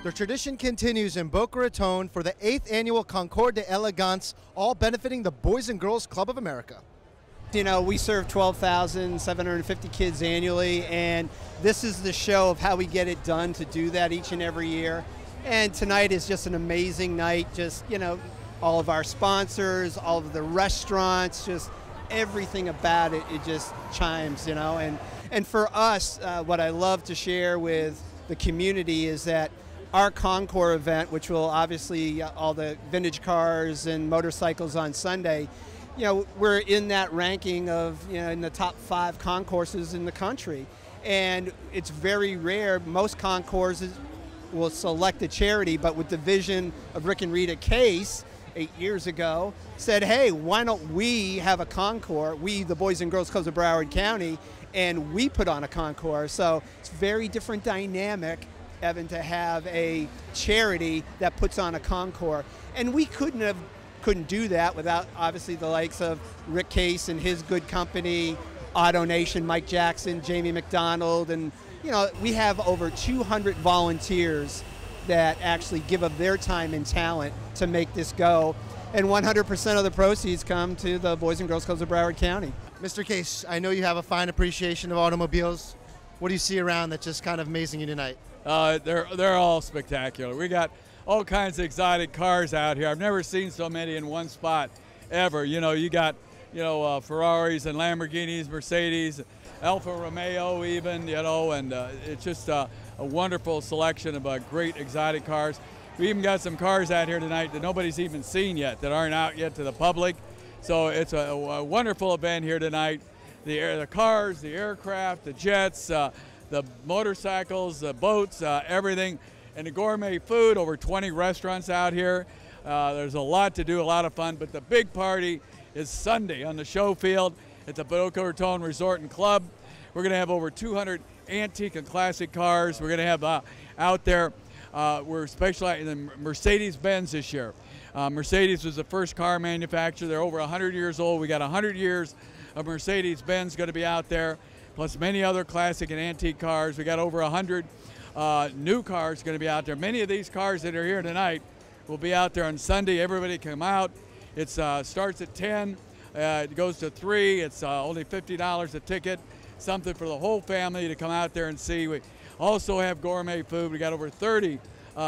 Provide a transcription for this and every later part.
The tradition continues in Boca Raton for the 8th annual Concours d'Elegance, all benefiting the Boys and Girls Club of America. You know, we serve 12,750 kids annually, and this is the show of how we get it done to do that each and every year. And tonight is just an amazing night. Just, you know, all of our sponsors, all of the restaurants, just everything about it, it just chimes, you know. And for us, what I love to share with the community is that our Concours event, which will obviously all the vintage cars and motorcycles on Sunday, you know, we're in that ranking of, you know, in the top 5 concourses in the country. And it's very rare. Most concourses will select a charity, but with the vision of Rick and Rita Case 8 years ago, said, hey, why don't we have a concours, we, the Boys and Girls Clubs of Broward County, and we put on a concours. So it's very different dynamic, Evan, to have a charity that puts on a concours. And we couldn't do that without obviously the likes of Rick Case and his good company, Auto Nation, Mike Jackson, Jamie McDonald, and you know, we have over 200 volunteers that actually give of their time and talent to make this go, and 100% of the proceeds come to the Boys and Girls Clubs of Broward County. Mr. Case, I know you have a fine appreciation of automobiles. What do you see around that's just kind of amazing you tonight? They're all spectacular. We got all kinds of exotic cars out here. I've never seen so many in one spot ever. You know, you got, you know, Ferraris and Lamborghinis, Mercedes, Alfa Romeo even, you know, and it's just a wonderful selection of great exotic cars. We even got some cars out here tonight that nobody's even seen yet, that aren't out yet to the public. So it's a wonderful event here tonight. The cars, the aircraft, the jets, the motorcycles, the boats, everything. And the gourmet food, over 20 restaurants out here. There's a lot to do, a lot of fun, but the big party is Sunday on the show field at the Boca Raton Resort and Club. We're going to have over 200 antique and classic cars. We're going to have out there, we're specializing in Mercedes-Benz this year. Mercedes was the first car manufacturer. They're over 100 years old. We got 100 years of Mercedes-Benz going to be out there, plus many other classic and antique cars. We got over 100 new cars going to be out there. Many of these cars that are here tonight will be out there on Sunday. Everybody come out. It starts at 10. It goes to 3. It's only $50 a ticket. Something for the whole family to come out there and see. We also have gourmet food. We got over 30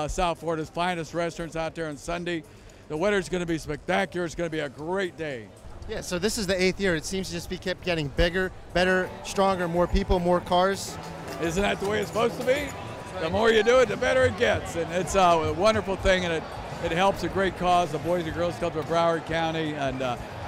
South Florida's finest restaurants out there on Sunday. The weather's going to be spectacular. It's going to be a great day. Yeah, so this is the 8th year. It seems to just be kept getting bigger, better, stronger, more people, more cars. Isn't that the way it's supposed to be? The more you do it, the better it gets. And it's a wonderful thing, and it helps a great cause, the Boys and Girls Club of Broward County. And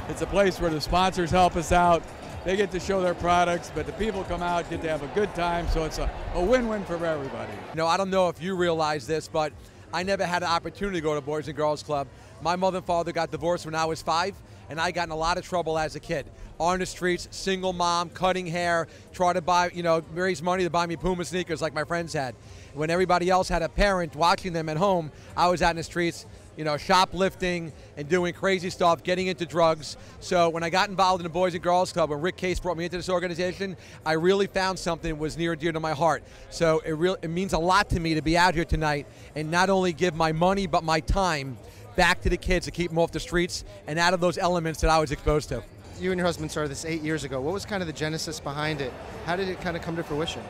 it's a place where the sponsors help us out. They get to show their products, but the people come out, get to have a good time. So it's a win-win for everybody. You know, I don't know if you realize this, but I never had an opportunity to go to Boys and Girls Club. My mother and father got divorced when I was 5, and I got in a lot of trouble as a kid. On the streets, single mom, cutting hair, try to buy, you know, raise money to buy me Puma sneakers like my friends had. When everybody else had a parent watching them at home, I was out in the streets, you know, shoplifting and doing crazy stuff, getting into drugs. So when I got involved in the Boys and Girls Club, when Rick Case brought me into this organization, I really found something that was near and dear to my heart. So it means a lot to me to be out here tonight and not only give my money but my time back to the kids to keep them off the streets and out of those elements that I was exposed to. You and your husband started this 8 years ago. What was kind of the genesis behind it? How did it kind of come to fruition?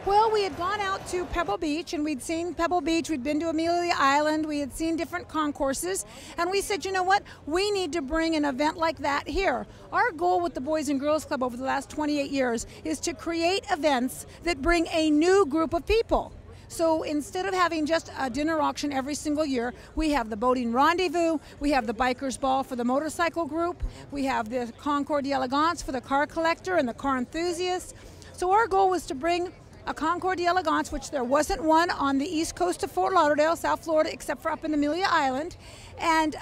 Well, we had gone out to Pebble Beach, and we'd seen Pebble Beach, we'd been to Amelia Island, we had seen different concourses, and we said, you know what, we need to bring an event like that here. Our goal with the Boys and Girls Club over the last 28 years is to create events that bring a new group of people. So instead of having just a dinner auction every single year, we have the boating rendezvous, we have the bikers ball for the motorcycle group, we have the Concours d'Elegance for the car collector and the car enthusiast. So our goal was to bring a Concours d'Elegance, which there wasn't one on the east coast of Fort Lauderdale, South Florida, except for up in Amelia Island, and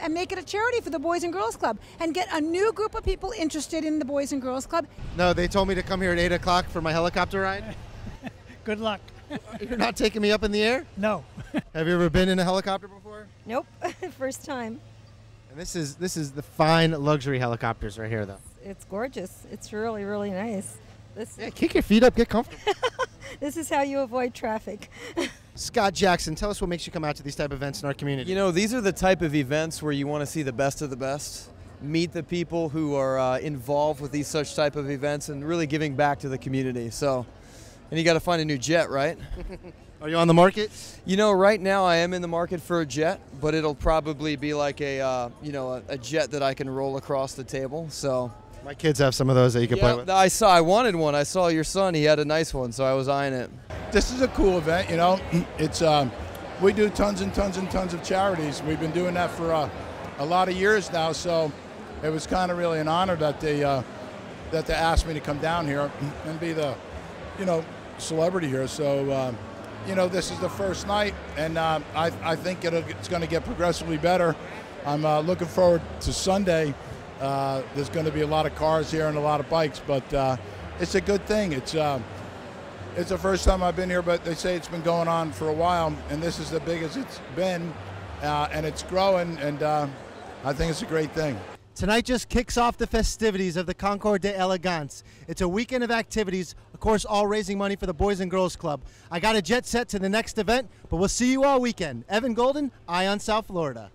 make it a charity for the Boys and Girls Club and get a new group of people interested in the Boys and Girls Club. No, they told me to come here at 8 o'clock for my helicopter ride. Good luck. You're not taking me up in the air? No. Have you ever been in a helicopter before? Nope, first time. And this is the fine luxury helicopters right here, though. It's gorgeous. It's really, really nice. Yeah, kick your feet up, get comfortable. This is how you avoid traffic. Scott Jackson, tell us what makes you come out to these type of events in our community. You know, these are the type of events where you want to see the best of the best, meet the people who are involved with these such type of events, and really giving back to the community. So, and you got to find a new jet, right? Are you on the market? You know, right now I am in the market for a jet, but it'll probably be like a a jet that I can roll across the table. So. My kids have some of those that you can play with. I wanted one. I saw your son. He had a nice one, so I was eyeing it. This is a cool event, you know. It's we do tons and tons and tons of charities. We've been doing that for a lot of years now, so it was kind of really an honor that they asked me to come down here and be the, celebrity here. So, this is the first night, and I think it's going to get progressively better. I'm looking forward to Sunday. There's going to be a lot of cars here and a lot of bikes, but it's a good thing. It's the first time I've been here, but they say it's been going on for a while, and this is the biggest it's been, and it's growing, and I think it's a great thing. Tonight just kicks off the festivities of the Concours de Elegance. It's a weekend of activities, of course, all raising money for the Boys and Girls Club. I got a jet set to the next event, but we'll see you all weekend. Evan Golden, Eye on South Florida.